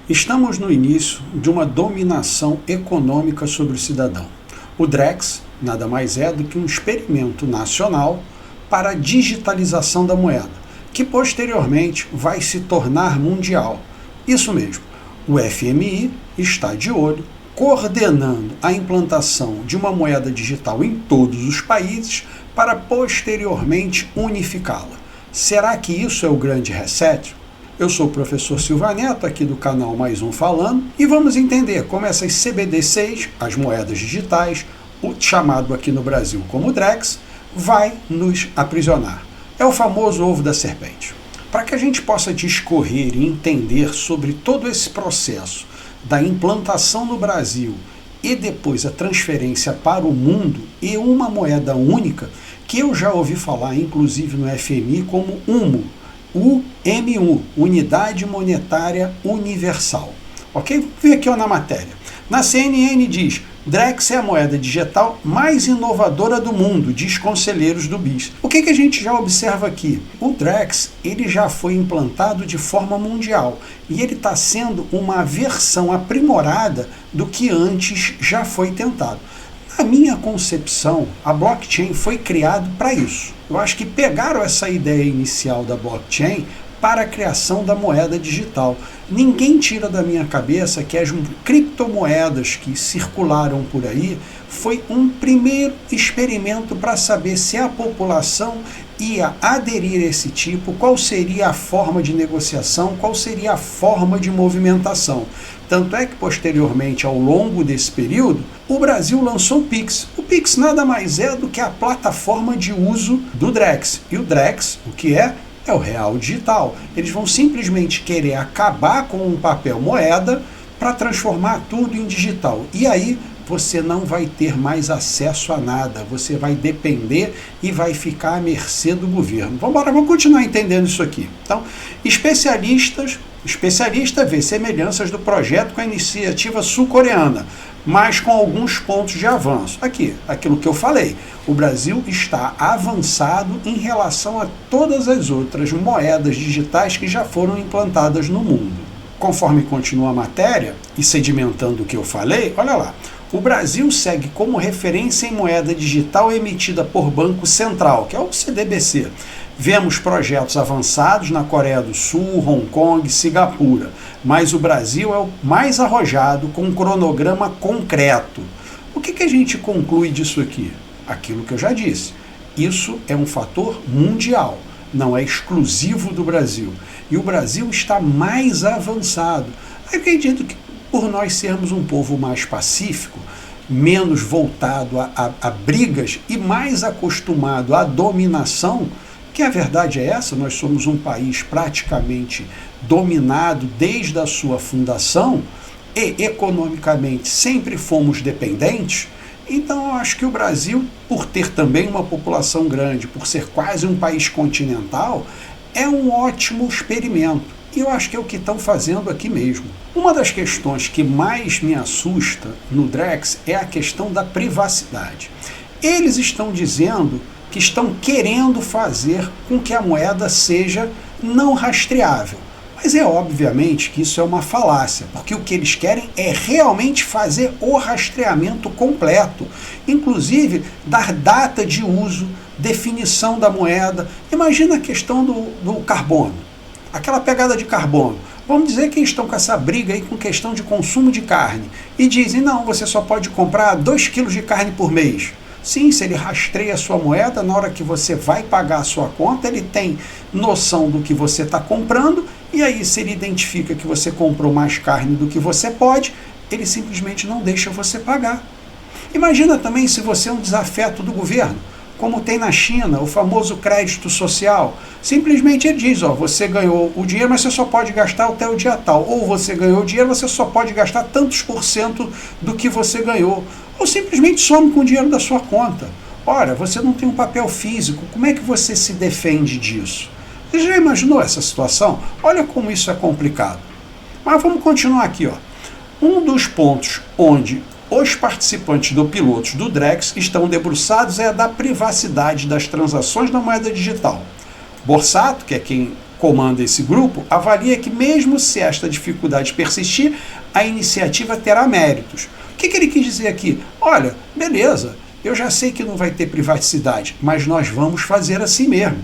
Estamos no início de uma dominação econômica sobre o cidadão. O Drex nada mais é do que um experimento nacional para a digitalização da moeda, que posteriormente vai se tornar mundial. Isso mesmo, o FMI está de olho, coordenando a implantação de uma moeda digital em todos os países para posteriormente unificá-la. Será que isso é o grande reset? Eu sou o professor Silva Neto, aqui do canal Mais Um Falando, e vamos entender como essas CBDCs, as moedas digitais, o chamado aqui no Brasil como Drex, vai nos aprisionar. É o famoso ovo da serpente. Para que a gente possa discorrer e entender sobre todo esse processo da implantação no Brasil e depois a transferência para o mundo e uma moeda única, que eu já ouvi falar, inclusive no FMI, como UMO, UMU, Unidade Monetária Universal. Ok? Vamos ver aqui na matéria. Na CNN diz: Drex é a moeda digital mais inovadora do mundo, diz conselheiros do BIS. O que a gente já observa aqui? O Drex ele já foi implantado de forma mundial e ele está sendo uma versão aprimorada do que antes já foi tentado. Na minha concepção, a blockchain foi criada para isso. Eu acho que pegaram essa ideia inicial da blockchain para a criação da moeda digital. Ninguém tira da minha cabeça que as criptomoedas que circularam por aí foi um primeiro experimento para saber se a população ia aderir a esse tipo, qual seria a forma de negociação, qual seria a forma de movimentação. Tanto é que, posteriormente, ao longo desse período, o Brasil lançou o Pix. O Pix nada mais é do que a plataforma de uso do Drex. E o Drex, o que é? É o real digital. Eles vão simplesmente querer acabar com o papel moeda para transformar tudo em digital. E aí você não vai ter mais acesso a nada, você vai depender e vai ficar à mercê do governo. Vamos continuar entendendo isso aqui. Então, especialista vê semelhanças do projeto com a iniciativa sul-coreana, mas com alguns pontos de avanço. Aquilo que eu falei, o Brasil está avançado em relação a todas as outras moedas digitais que já foram implantadas no mundo. Conforme continua a matéria, e sedimentando o que eu falei, olha lá, o Brasil segue como referência em moeda digital emitida por Banco Central, que é o CDBC. Vemos projetos avançados na Coreia do Sul, Hong Kong, Singapura, mas o Brasil é o mais arrojado com um cronograma concreto. O que a gente conclui disso aqui? Aquilo que eu já disse. Isso é um fator mundial, não é exclusivo do Brasil. E o Brasil está mais avançado. Acredito que por nós sermos um povo mais pacífico, menos voltado a brigas e mais acostumado à dominação, que a verdade é essa, nós somos um país praticamente dominado desde a sua fundação e economicamente sempre fomos dependentes. Então eu acho que o Brasil, por ter também uma população grande, por ser quase um país continental, é um ótimo experimento. E eu acho que é o que estão fazendo aqui mesmo. Uma das questões que mais me assusta no Drex é a questão da privacidade. Eles estão dizendo que estão querendo fazer com que a moeda seja não rastreável. Mas é obviamente que isso é uma falácia, porque o que eles querem é realmente fazer o rastreamento completo, inclusive dar data de uso, definição da moeda. Imagina a questão do carbono. Aquela pegada de carbono. Vamos dizer que estão com essa briga aí com questão de consumo de carne e dizem, não, você só pode comprar 2 quilos de carne por mês. Sim, se ele rastreia a sua moeda, na hora que você vai pagar a sua conta, ele tem noção do que você está comprando e aí se ele identifica que você comprou mais carne do que você pode, ele simplesmente não deixa você pagar. Imagina também se você é um desafeto do governo, como tem na China, o famoso crédito social. Simplesmente ele diz, você ganhou o dinheiro, mas você só pode gastar até o dia tal. Ou você ganhou o dinheiro, você só pode gastar tantos % do que você ganhou. Ou simplesmente some com o dinheiro da sua conta. Ora, você não tem um papel físico, como é que você se defende disso? Você já imaginou essa situação? Olha como isso é complicado. Mas vamos continuar aqui. Um dos pontos onde os participantes do pilotos do Drex estão debruçados é a da privacidade das transações na moeda digital. Borsato, que é quem comanda esse grupo, avalia que mesmo se esta dificuldade persistir, a iniciativa terá méritos. O que ele quis dizer aqui? Olha, beleza, eu já sei que não vai ter privacidade, mas nós vamos fazer assim mesmo.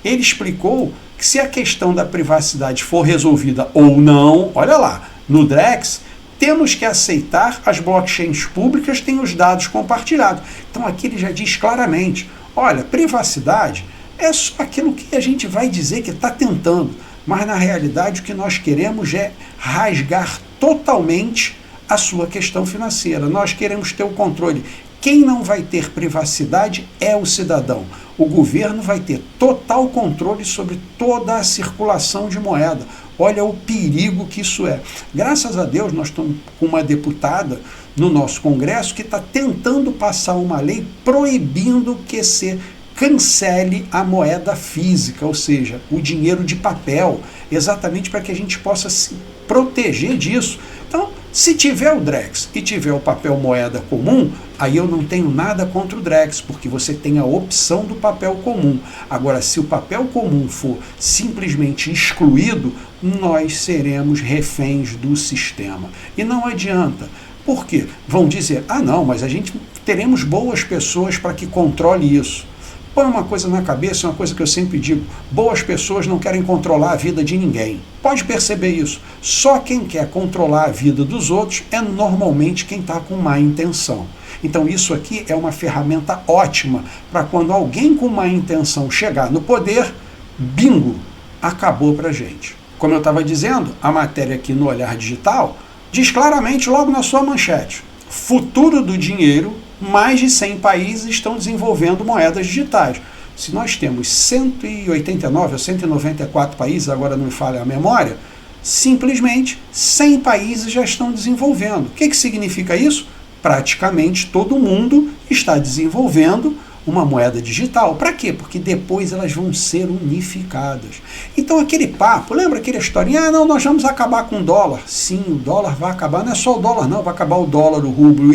Ele explicou que se a questão da privacidade for resolvida ou não, olha lá, no Drex, temos que aceitar as blockchains públicas têm os dados compartilhados. Então aqui ele já diz claramente, olha, privacidade é só aquilo que a gente vai dizer que está tentando, mas na realidade o que nós queremos é rasgar totalmente a sua questão financeira. Nós queremos ter o controle. Quem não vai ter privacidade é o cidadão. O governo vai ter total controle sobre toda a circulação de moeda. Olha o perigo que isso é. Graças a Deus, nós estamos com uma deputada no nosso Congresso que está tentando passar uma lei proibindo que se cancele a moeda física, ou seja, o dinheiro de papel, exatamente para que a gente possa se proteger disso. Então, se tiver o Drex e tiver o papel moeda comum, aí eu não tenho nada contra o Drex, porque você tem a opção do papel comum. Agora, se o papel comum for simplesmente excluído, nós seremos reféns do sistema. E não adianta. Por quê? Vão dizer, não, mas a gente teremos boas pessoas para que controle isso. Põe uma coisa na cabeça, uma coisa que eu sempre digo, boas pessoas não querem controlar a vida de ninguém. Pode perceber isso. Só quem quer controlar a vida dos outros é normalmente quem está com má intenção. Então isso aqui é uma ferramenta ótima para quando alguém com má intenção chegar no poder, bingo, acabou para a gente. Como eu estava dizendo, a matéria aqui no Olhar Digital diz claramente logo na sua manchete, futuro do dinheiro, mais de 100 países estão desenvolvendo moedas digitais. Se nós temos 189 ou 194 países, agora não me falha a memória, simplesmente 100 países já estão desenvolvendo. O que significa isso? Praticamente todo mundo está desenvolvendo uma moeda digital. Para quê? Porque depois elas vão ser unificadas. Então aquele papo, lembra aquela historinha? Não, nós vamos acabar com o dólar. Sim, o dólar vai acabar, não é só o dólar não, vai acabar o dólar, o rublo,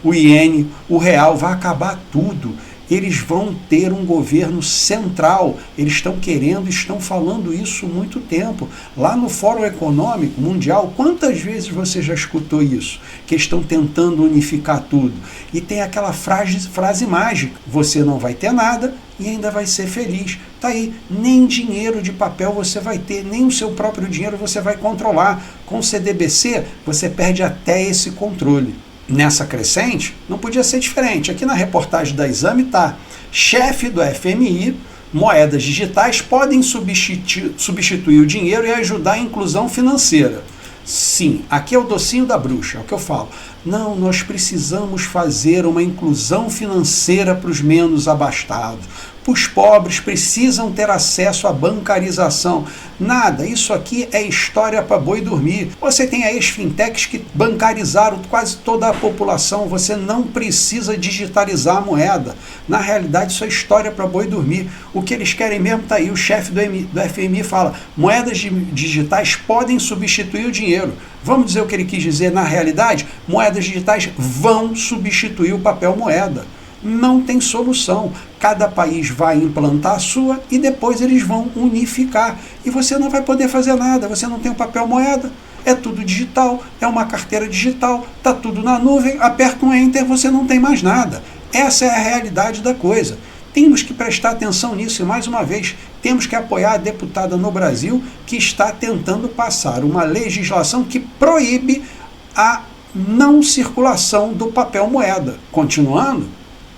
o iene, o real, vai acabar tudo. Eles vão ter um governo central, eles estão querendo, estão falando isso há muito tempo. Lá no Fórum Econômico Mundial, quantas vezes você já escutou isso? Que estão tentando unificar tudo. E tem aquela frase mágica, você não vai ter nada e ainda vai ser feliz. Tá aí, nem dinheiro de papel você vai ter, nem o seu próprio dinheiro você vai controlar. Com o CDBC, você perde até esse controle. Nessa crescente, não podia ser diferente. Aqui na reportagem da Exame está, chefe do FMI, moedas digitais podem substituir o dinheiro e ajudar a inclusão financeira. Sim, aqui é o docinho da bruxa, é o que eu falo. Não, nós precisamos fazer uma inclusão financeira para os menos abastados. Os pobres precisam ter acesso à bancarização. Nada, isso aqui é história para boi dormir. Você tem aí as fintechs que bancarizaram quase toda a população. Você não precisa digitalizar a moeda. Na realidade, isso é história para boi dormir. O que eles querem mesmo está aí. O chefe do FMI fala, moedas digitais podem substituir o dinheiro. Vamos dizer o que ele quis dizer na realidade? Moedas digitais vão substituir o papel moeda. Não tem solução. Cada país vai implantar a sua e depois eles vão unificar. E você não vai poder fazer nada, você não tem o papel moeda, é tudo digital, é uma carteira digital, está tudo na nuvem, aperta um Enter, você não tem mais nada. Essa é a realidade da coisa. Temos que prestar atenção nisso e, mais uma vez, temos que apoiar a deputada no Brasil que está tentando passar uma legislação que proíbe a não circulação do papel moeda. Continuando,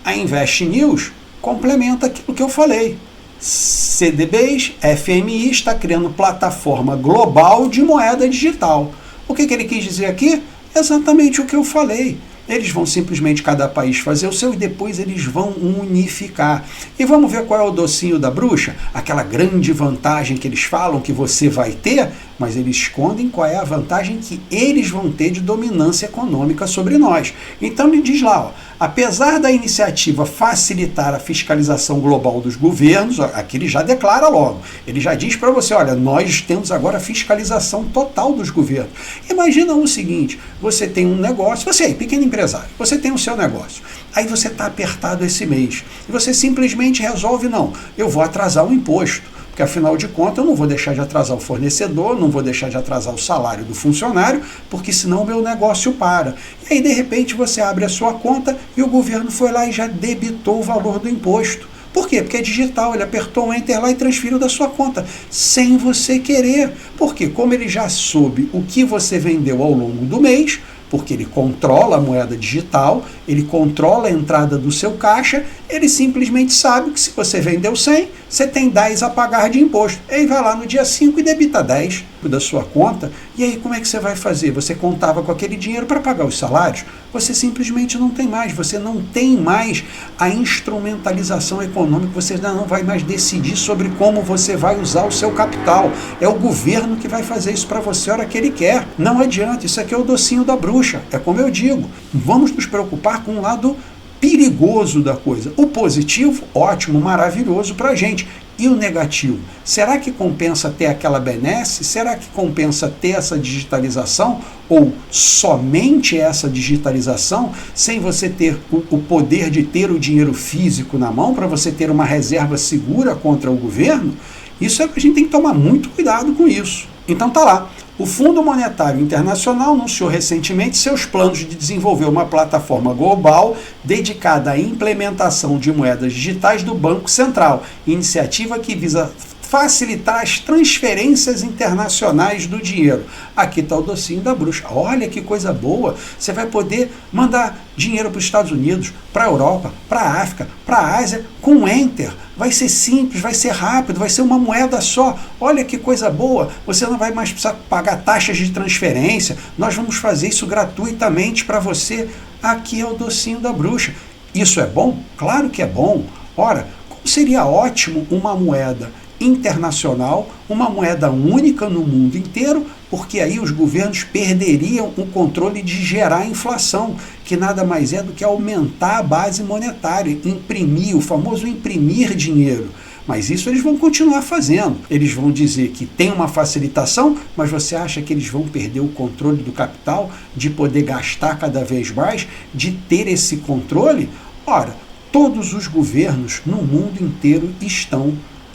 a Invest News complementa aquilo que eu falei. CDBs, FMI está criando plataforma global de moeda digital. O que ele quis dizer aqui? Exatamente o que eu falei. Eles vão simplesmente cada país fazer o seu e depois eles vão unificar. E vamos ver qual é o docinho da bruxa? Aquela grande vantagem que eles falam que você vai ter, mas eles escondem qual é a vantagem que eles vão ter de dominância econômica sobre nós. Então ele diz lá, apesar da iniciativa facilitar a fiscalização global dos governos, aqui ele já declara logo, ele já diz para você, olha, nós temos agora a fiscalização total dos governos. Imagina o seguinte, você tem um negócio, você aí, pequeno empresário, você tem o seu negócio, aí você está apertado esse mês, e você simplesmente resolve, não, eu vou atrasar o imposto. porque afinal de contas eu não vou deixar de atrasar o fornecedor, não vou deixar de atrasar o salário do funcionário, porque senão o meu negócio para. E aí de repente você abre a sua conta e o governo foi lá e já debitou o valor do imposto. Por quê? Porque é digital, ele apertou um enter lá e transferiu da sua conta, sem você querer. Porque como ele já soube o que você vendeu ao longo do mês, porque ele controla a moeda digital, ele controla a entrada do seu caixa, ele simplesmente sabe que se você vendeu 100, você tem 10 a pagar de imposto. Aí vai lá no dia 5 e debita 10 da sua conta, e aí como é que você vai fazer? Você contava com aquele dinheiro para pagar os salários? Você simplesmente não tem mais, você não tem mais a instrumentalização econômica, você não vai mais decidir sobre como você vai usar o seu capital. É o governo que vai fazer isso para você a hora que ele quer. Não adianta, isso aqui é o docinho da bruxa, é como eu digo, vamos nos preocupar com o lado perigoso da coisa. O positivo, ótimo, maravilhoso para a gente. E o negativo? Será que compensa ter aquela benesse? Será que compensa ter essa digitalização? Ou somente essa digitalização, sem você ter o poder de ter o dinheiro físico na mão, para você ter uma reserva segura contra o governo? Isso é que a gente tem que tomar muito cuidado com isso. Então tá lá. O Fundo Monetário Internacional anunciou recentemente seus planos de desenvolver uma plataforma global dedicada à implementação de moedas digitais do Banco Central, iniciativa que visa facilitar as transferências internacionais do dinheiro. Aqui está o docinho da bruxa. Olha que coisa boa! Você vai poder mandar dinheiro para os Estados Unidos, para a Europa, para a África, para a Ásia, com Enter. Vai ser simples, vai ser rápido, vai ser uma moeda só. Olha que coisa boa! Você não vai mais precisar pagar taxas de transferência. Nós vamos fazer isso gratuitamente para você. Aqui é o docinho da bruxa. Isso é bom? Claro que é bom. Ora, como seria ótimo uma moeda internacional, uma moeda única no mundo inteiro, porque aí os governos perderiam o controle de gerar inflação, que nada mais é do que aumentar a base monetária, imprimir, o famoso imprimir dinheiro. Mas isso eles vão continuar fazendo. Eles vão dizer que tem uma facilitação, mas você acha que eles vão perder o controle do capital, de poder gastar cada vez mais, de ter esse controle? Ora, todos os governos no mundo inteiro estão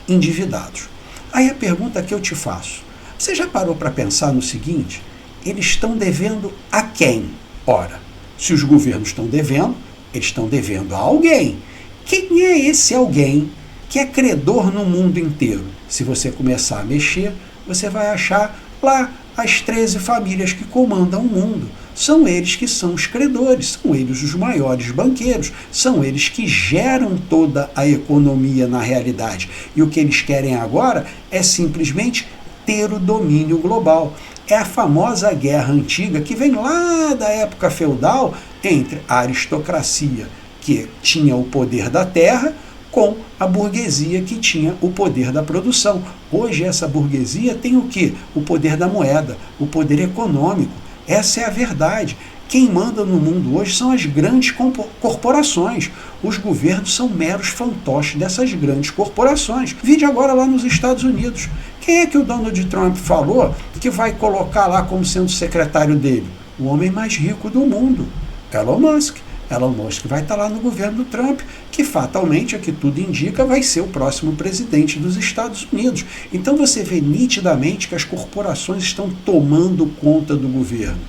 endividados. Aí a pergunta que eu te faço, você já parou para pensar no seguinte? Eles estão devendo a quem? Ora, se os governos estão devendo, eles estão devendo a alguém. Quem é esse alguém que é credor no mundo inteiro? Se você começar a mexer, você vai achar lá as 13 famílias que comandam o mundo. São eles que são os credores, são eles os maiores banqueiros, são eles que geram toda a economia na realidade. E o que eles querem agora é simplesmente ter o domínio global. É a famosa guerra antiga que vem lá da época feudal entre a aristocracia, que tinha o poder da terra, com a burguesia que tinha o poder da produção. Hoje essa burguesia tem o quê? O poder da moeda, o poder econômico. Essa é a verdade. Quem manda no mundo hoje são as grandes corporações. Os governos são meros fantoches dessas grandes corporações. Vide agora lá nos Estados Unidos. Quem é que o Donald Trump falou que vai colocar lá como sendo secretário dele? O homem mais rico do mundo, Elon Musk. Elon Musk vai estar lá no governo do Trump, que fatalmente, a que tudo indica, vai ser o próximo presidente dos Estados Unidos. Então você vê nitidamente que as corporações estão tomando conta do governo.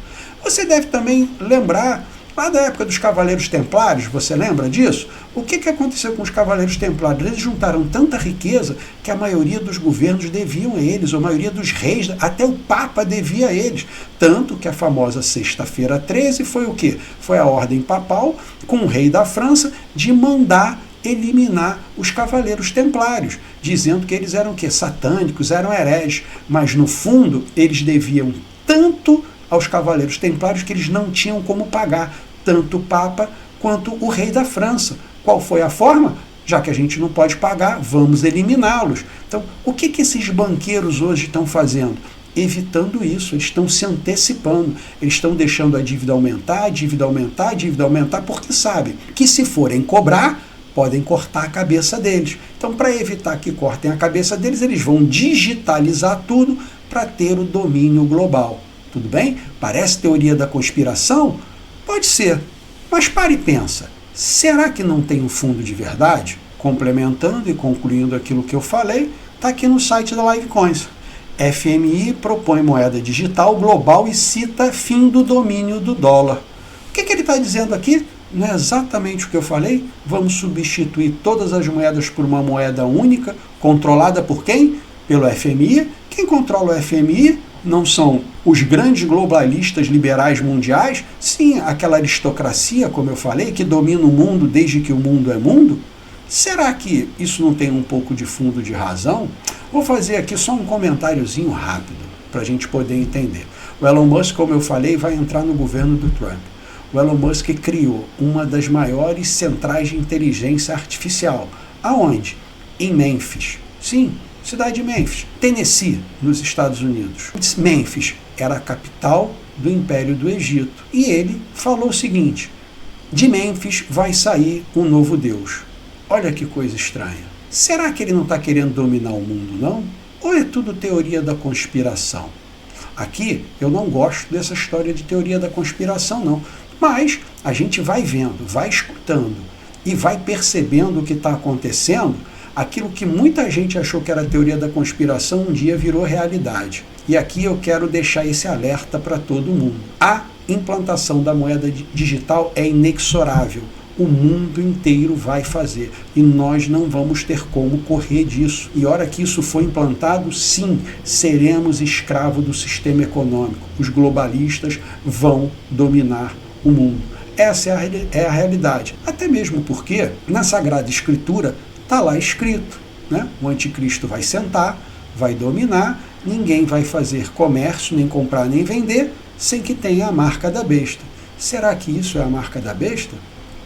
Você deve também lembrar, lá da época dos Cavaleiros Templários, você lembra disso? O que aconteceu com os Cavaleiros Templários? Eles juntaram tanta riqueza que a maioria dos governos deviam a eles, a maioria dos reis, até o Papa devia a eles. Tanto que a famosa Sexta-feira 13 foi o quê? Foi a ordem papal, com o rei da França, de mandar eliminar os Cavaleiros Templários, dizendo que eles eram o quê? Satânicos, eram hereges. Mas no fundo, eles deviam tanto aos Cavaleiros Templários que eles não tinham como pagar, tanto o Papa quanto o rei da França. Qual foi a forma? Já que a gente não pode pagar, vamos eliminá-los. Então, o que esses banqueiros hoje estão fazendo? Evitando isso, eles estão se antecipando, eles estão deixando a dívida aumentar, a dívida aumentar, a dívida aumentar, porque sabem que se forem cobrar, podem cortar a cabeça deles. Então, para evitar que cortem a cabeça deles, eles vão digitalizar tudo para ter o domínio global. Tudo bem? Parece teoria da conspiração? Pode ser. Mas pare e pensa. Será que não tem um fundo de verdade? Complementando e concluindo aquilo que eu falei, Está aqui no site da Livecoins. FMI propõe moeda digital global e cita fim do domínio do dólar. O que ele está dizendo aqui? Não é exatamente o que eu falei? Vamos substituir todas as moedas por uma moeda única, controlada por quem? Pelo FMI. Quem controla o FMI não são os grandes globalistas liberais mundiais, sim, aquela aristocracia, como eu falei, que domina o mundo desde que o mundo é mundo. Será que isso não tem um pouco de fundo de razão? Vou fazer aqui só um comentáriozinho rápido, para a gente poder entender. O Elon Musk, como eu falei, vai entrar no governo do Trump. O Elon Musk criou uma das maiores centrais de inteligência artificial. Aonde? Em Memphis. Sim, cidade de Memphis, Tennessee, nos Estados Unidos. Memphis era a capital do Império do Egito. E ele falou o seguinte: de Memphis vai sair um novo Deus. Olha que coisa estranha. Será que ele não está querendo dominar o mundo, não? Ou é tudo teoria da conspiração? Aqui eu não gosto dessa história de teoria da conspiração, não. Mas a gente vai vendo, vai escutando e vai percebendo o que está acontecendo. Aquilo que muita gente achou que era teoria da conspiração, um dia virou realidade. E aqui eu quero deixar esse alerta para todo mundo. A implantação da moeda digital é inexorável. O mundo inteiro vai fazer e nós não vamos ter como correr disso. E a hora que isso for implantado, sim, seremos escravos do sistema econômico. Os globalistas vão dominar o mundo. Essa é a realidade. Até mesmo porque na Sagrada Escritura está lá escrito, né? O anticristo vai sentar, vai dominar, ninguém vai fazer comércio, nem comprar, nem vender, sem que tenha a marca da besta. Será que isso é a marca da besta?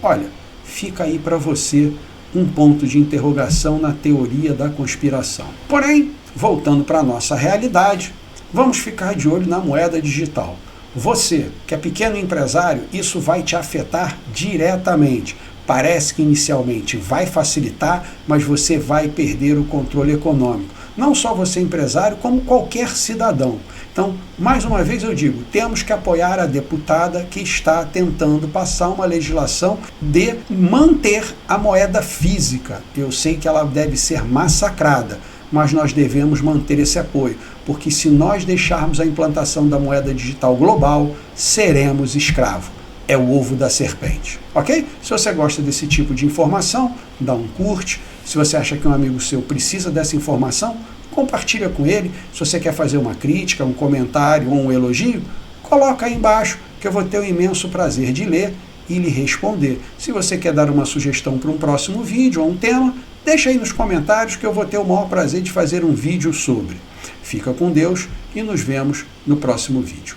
Olha, fica aí para você um ponto de interrogação na teoria da conspiração. Porém, voltando para a nossa realidade, vamos ficar de olho na moeda digital. Você, que é pequeno empresário, isso vai te afetar diretamente. Parece que inicialmente vai facilitar, mas você vai perder o controle econômico. Não só você empresário, como qualquer cidadão. Então, mais uma vez eu digo, temos que apoiar a deputada que está tentando passar uma legislação de manter a moeda física. Eu sei que ela deve ser massacrada, mas nós devemos manter esse apoio, porque se nós deixarmos a implantação da moeda digital global, seremos escravos. É o ovo da serpente, ok? Se você gosta desse tipo de informação, dá um curte. Se você acha que um amigo seu precisa dessa informação, compartilha com ele. Se você quer fazer uma crítica, um comentário ou um elogio, coloca aí embaixo que eu vou ter o imenso prazer de ler e lhe responder. Se você quer dar uma sugestão para um próximo vídeo ou um tema, deixa aí nos comentários que eu vou ter o maior prazer de fazer um vídeo sobre. Fica com Deus e nos vemos no próximo vídeo.